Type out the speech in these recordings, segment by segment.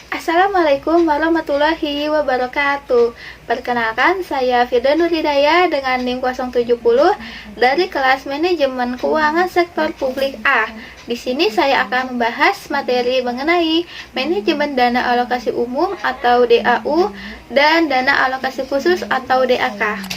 Assalamualaikum warahmatullahi wabarakatuh. Perkenalkan, saya Firda Nuridaya dengan NIM 070 dari kelas Manajemen Keuangan Sektor Publik A. Di sini saya akan membahas materi mengenai manajemen dana alokasi umum atau DAU dan dana alokasi khusus atau DAK.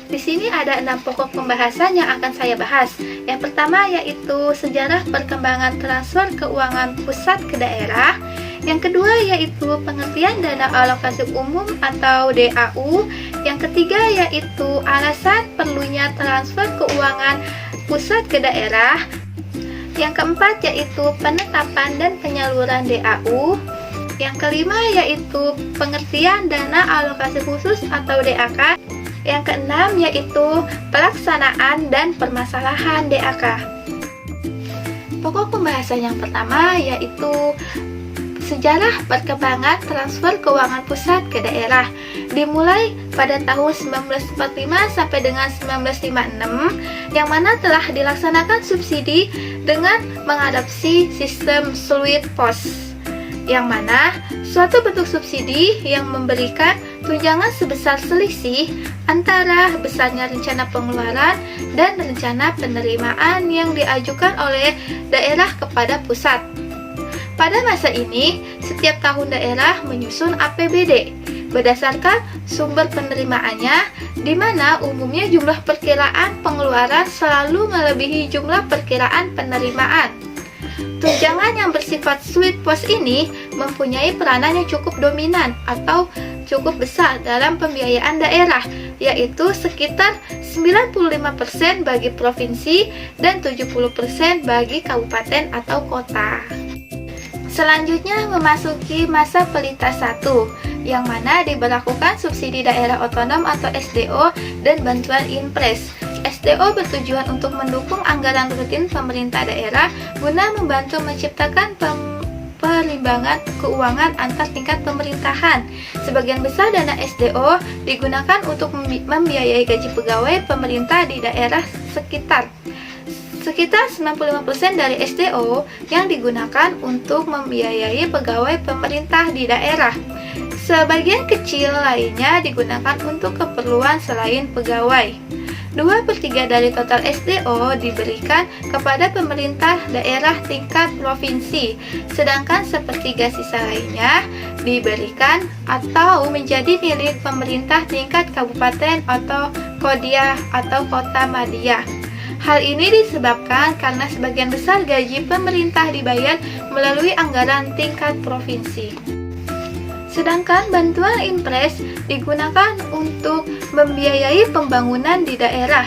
Di sini ada 6 pokok pembahasan yang akan saya bahas. Yang pertama yaitu sejarah perkembangan transfer keuangan pusat ke daerah. Yang kedua yaitu pengertian dana alokasi umum atau DAU. Yang ketiga yaitu alasan perlunya transfer keuangan pusat ke daerah. Yang keempat yaitu penetapan dan penyaluran DAU. Yang kelima yaitu pengertian dana alokasi khusus atau DAK. Yang keenam yaitu pelaksanaan dan permasalahan DAK. Pokok pembahasan yang pertama yaitu sejarah perkembangan transfer keuangan pusat ke daerah. Dimulai pada tahun 1945 sampai dengan 1956, yang mana telah dilaksanakan subsidi dengan mengadopsi sistem Fluid Post, yang mana suatu bentuk subsidi yang memberikan tunjangan sebesar selisih antara besarnya rencana pengeluaran dan rencana penerimaan yang diajukan oleh daerah kepada pusat. Pada masa ini, setiap tahun daerah menyusun APBD berdasarkan sumber penerimaannya, di mana umumnya jumlah perkiraan pengeluaran selalu melebihi jumlah perkiraan penerimaan. Tunjangan yang bersifat Fluid Post ini mempunyai peranan yang cukup dominan atau cukup besar dalam pembiayaan daerah, yaitu sekitar 95% bagi provinsi dan 70% bagi kabupaten atau kota. Selanjutnya memasuki masa Pelita 1, yang mana diberlakukan subsidi daerah otonom atau SDO dan bantuan Inpres. SDO bertujuan untuk mendukung anggaran rutin pemerintah daerah guna membantu menciptakan perimbangan keuangan antar tingkat pemerintahan. Sebagian besar dana SDO digunakan untuk membiayai gaji pegawai pemerintah di daerah sekitar 95% dari SDO yang digunakan untuk membiayai pegawai pemerintah di daerah. Sebagian kecil lainnya digunakan untuk keperluan selain pegawai. 2/3 dari total SDO diberikan kepada pemerintah daerah tingkat provinsi, sedangkan 1/3 sisa lainnya diberikan atau menjadi milik pemerintah tingkat kabupaten atau kodiah atau kota madya. Hal ini disebabkan karena sebagian besar gaji pemerintah dibayar melalui anggaran tingkat provinsi. Sedangkan bantuan Inpres digunakan untuk membiayai pembangunan di daerah.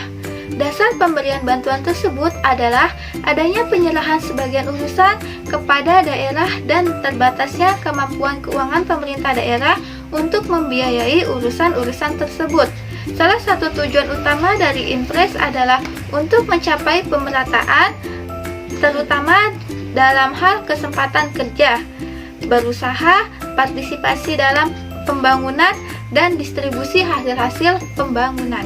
Dasar pemberian bantuan tersebut adalah adanya penyerahan sebagian urusan kepada daerah dan terbatasnya kemampuan keuangan pemerintah daerah untuk membiayai urusan-urusan tersebut. Salah satu tujuan utama dari Inpres adalah untuk mencapai pemerataan, terutama dalam hal kesempatan kerja, berusaha, partisipasi dalam pembangunan, dan distribusi hasil-hasil pembangunan.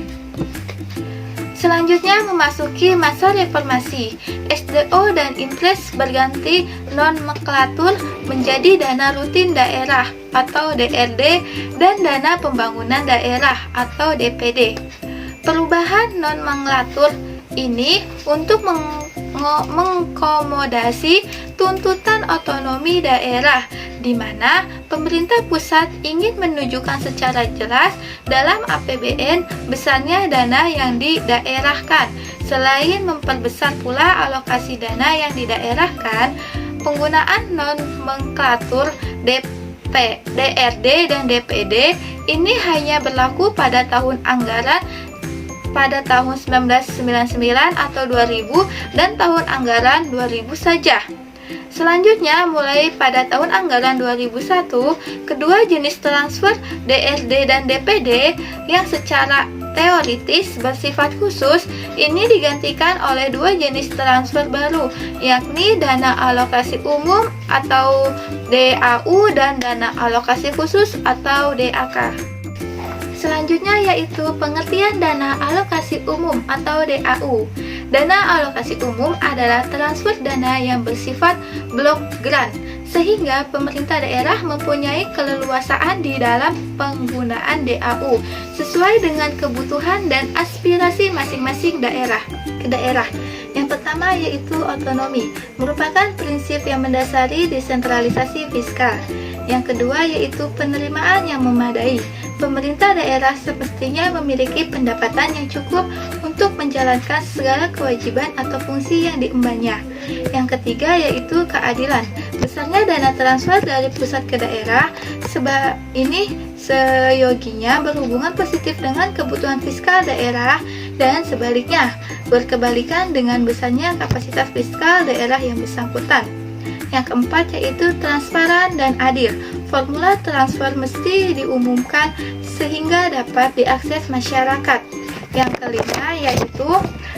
Selanjutnya memasuki masa reformasi. SDO dan Inpres berganti nomenklatur menjadi dana rutin daerah atau DRD dan dana pembangunan daerah atau DPD. Perubahan nomenklatur ini untuk mengakomodasi tuntutan otonomi daerah, di mana pemerintah pusat ingin menunjukkan secara jelas dalam APBN besarnya dana yang didaerahkan. Selain memperbesar pula alokasi dana yang didaerahkan, penggunaan nomenklatur DRD dan DPD ini hanya berlaku pada tahun anggaran pada tahun 1999 atau 2000 dan tahun anggaran 2000 saja. Selanjutnya, mulai pada tahun anggaran 2001, kedua jenis transfer DRD dan DPD yang secara teoritis bersifat khusus ini digantikan oleh dua jenis transfer baru, yakni dana alokasi umum atau DAU dan dana alokasi khusus atau DAK. Selanjutnya yaitu pengertian dana alokasi umum atau DAU. Dana alokasi umum adalah transfer dana yang bersifat blok grant, sehingga pemerintah daerah mempunyai keleluasaan di dalam penggunaan DAU sesuai dengan kebutuhan dan aspirasi masing-masing daerah ke daerah. Yang pertama yaitu otonomi, merupakan prinsip yang mendasari desentralisasi fiskal. Yang kedua yaitu penerimaan yang memadai. Pemerintah daerah semestinya memiliki pendapatan yang cukup untuk menjalankan segala kewajiban atau fungsi yang diembannya. Yang ketiga yaitu keadilan. Besarnya dana transfer dari pusat ke daerah sebab ini seyoginya berhubungan positif dengan kebutuhan fiskal daerah dan sebaliknya berkebalikan dengan besarnya kapasitas fiskal daerah yang bersangkutan. Yang keempat yaitu transparan dan adil. Formula transfer mesti diumumkan sehingga dapat diakses masyarakat. Yang kelima yaitu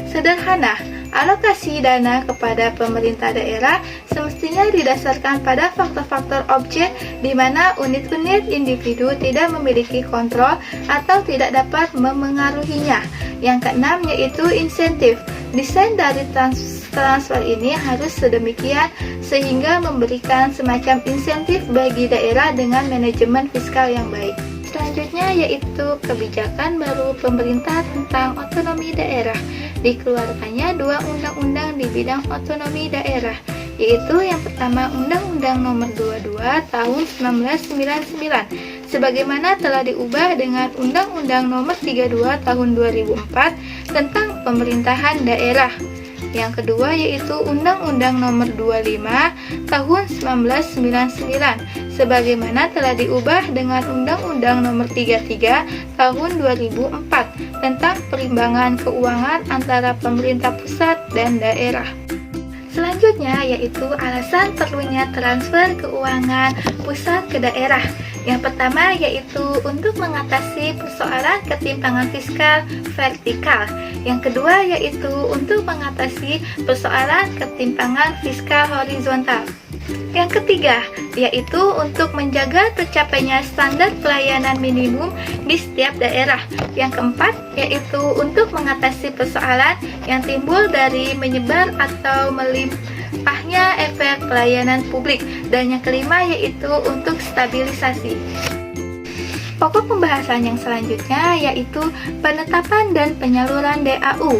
sederhana. Alokasi dana kepada pemerintah daerah semestinya didasarkan pada faktor-faktor objek di mana unit-unit individu tidak memiliki kontrol atau tidak dapat memengaruhinya. Yang keenam yaitu insentif. Desain dari transfer ini harus sedemikian sehingga memberikan semacam insentif bagi daerah dengan manajemen fiskal yang baik. Selanjutnya yaitu kebijakan baru pemerintah tentang otonomi daerah. Dikeluarkannya 2 undang-undang di bidang otonomi daerah, yaitu yang pertama Undang-Undang Nomor 22 Tahun 1999, sebagaimana telah diubah dengan Undang-Undang Nomor 32 Tahun 2004 tentang pemerintahan daerah. Yang kedua yaitu Undang-Undang Nomor 25 Tahun 1999 sebagaimana telah diubah dengan Undang-Undang Nomor 33 Tahun 2004 tentang perimbangan keuangan antara pemerintah pusat dan daerah. Selanjutnya yaitu alasan perlunya transfer keuangan pusat ke daerah. Yang pertama yaitu untuk mengatasi persoalan ketimpangan fiskal vertikal. Yang kedua yaitu untuk mengatasi persoalan ketimpangan fiskal horizontal. Yang ketiga yaitu untuk menjaga tercapainya standar pelayanan minimum di setiap daerah. Yang keempat yaitu untuk mengatasi persoalan yang timbul dari menyebar atau melimpahnya efek pelayanan publik. Dan yang kelima yaitu untuk stabilisasi. Pokok pembahasan yang selanjutnya yaitu penetapan dan penyaluran DAU.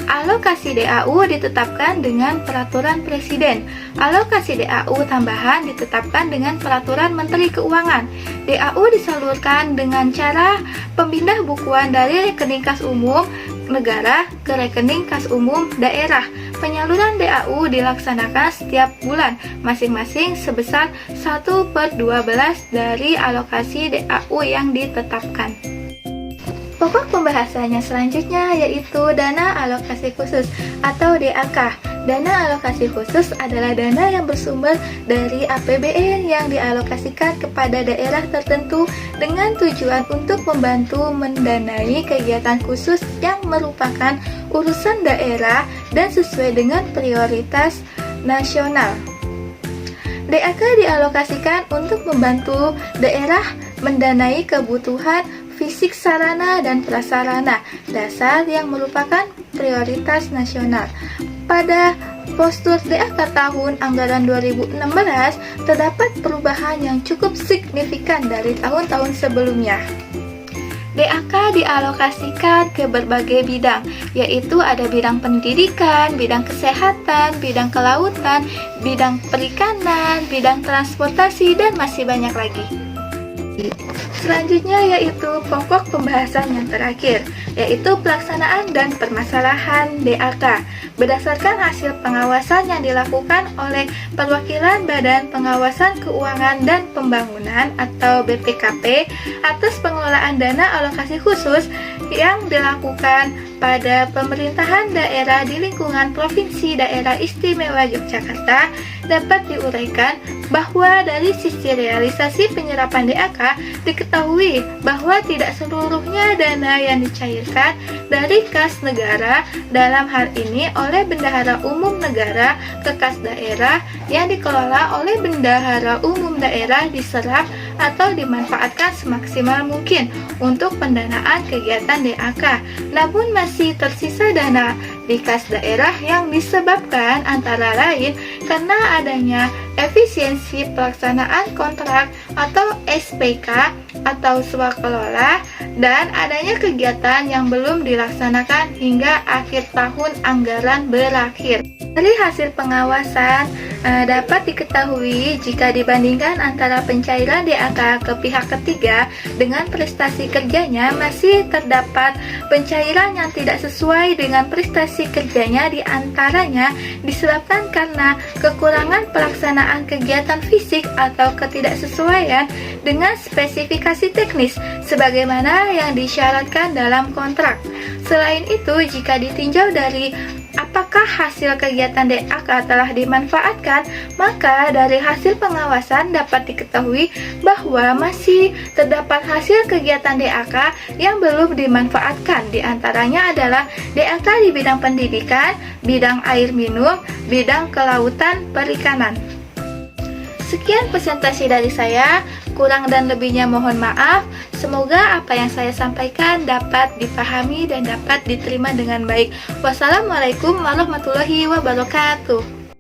Alokasi DAU ditetapkan dengan peraturan presiden. Alokasi DAU tambahan ditetapkan dengan peraturan Menteri Keuangan. DAU disalurkan dengan cara pemindah bukuan dari rekening kas umum negara ke rekening kas umum daerah. Penyaluran DAU dilaksanakan setiap bulan, masing-masing sebesar 1/12 dari alokasi DAU yang ditetapkan. Pokok pembahasannya selanjutnya yaitu dana alokasi khusus atau DAK. Dana alokasi khusus adalah dana yang bersumber dari APBN yang dialokasikan kepada daerah tertentu dengan tujuan untuk membantu mendanai kegiatan khusus yang merupakan urusan daerah dan sesuai dengan prioritas nasional. DAK dialokasikan untuk membantu daerah mendanai kebutuhan fisik sarana dan prasarana dasar yang merupakan prioritas nasional. Pada postur DAK tahun anggaran 2016 terdapat perubahan yang cukup signifikan dari tahun-tahun sebelumnya. DAK dialokasikan ke berbagai bidang, yaitu ada bidang pendidikan, bidang kesehatan, bidang kelautan, bidang perikanan, bidang transportasi, dan masih banyak lagi. Selanjutnya yaitu pokok pembahasan yang terakhir, yaitu pelaksanaan dan permasalahan DAK. Berdasarkan hasil pengawasan yang dilakukan oleh Perwakilan Badan Pengawasan Keuangan dan Pembangunan atau BPKP atas pengelolaan dana alokasi khusus yang dilakukan pada pemerintahan daerah di lingkungan Provinsi Daerah Istimewa Yogyakarta, dapat diuraikan bahwa dari sisi realisasi penyerapan DAK diketahui bahwa tidak seluruhnya dana yang dicairkan dari kas negara, dalam hal ini oleh Bendahara Umum Negara, ke kas daerah yang dikelola oleh Bendahara Umum Daerah diserap atau dimanfaatkan semaksimal mungkin untuk pendanaan kegiatan DAK. Namun masih tersisa dana di kas daerah yang disebabkan antara lain karena adanya efisiensi pelaksanaan kontrak atau SPK atau swakelola dan adanya kegiatan yang belum dilaksanakan hingga akhir tahun anggaran berakhir. Dari hasil pengawasan dapat diketahui jika dibandingkan antara pencairan DAK ke pihak ketiga dengan prestasi kerjanya masih terdapat pencairan yang tidak sesuai dengan prestasi kerjanya, di antaranya disebabkan karena kekurangan pelaksanaan kegiatan fisik atau ketidaksesuaian dengan spesifikasi teknis sebagaimana yang disyaratkan dalam kontrak. Selain itu, jika ditinjau dari apakah hasil kegiatan DAK telah dimanfaatkan, maka dari hasil pengawasan dapat diketahui bahwa masih terdapat hasil kegiatan DAK yang belum dimanfaatkan. Di antaranya adalah DAK di bidang pendidikan, bidang air minum, bidang kelautan, perikanan. Sekian presentasi dari saya, kurang dan lebihnya mohon maaf. Semoga apa yang saya sampaikan dapat dipahami dan dapat diterima dengan baik. Wassalamualaikum warahmatullahi wabarakatuh.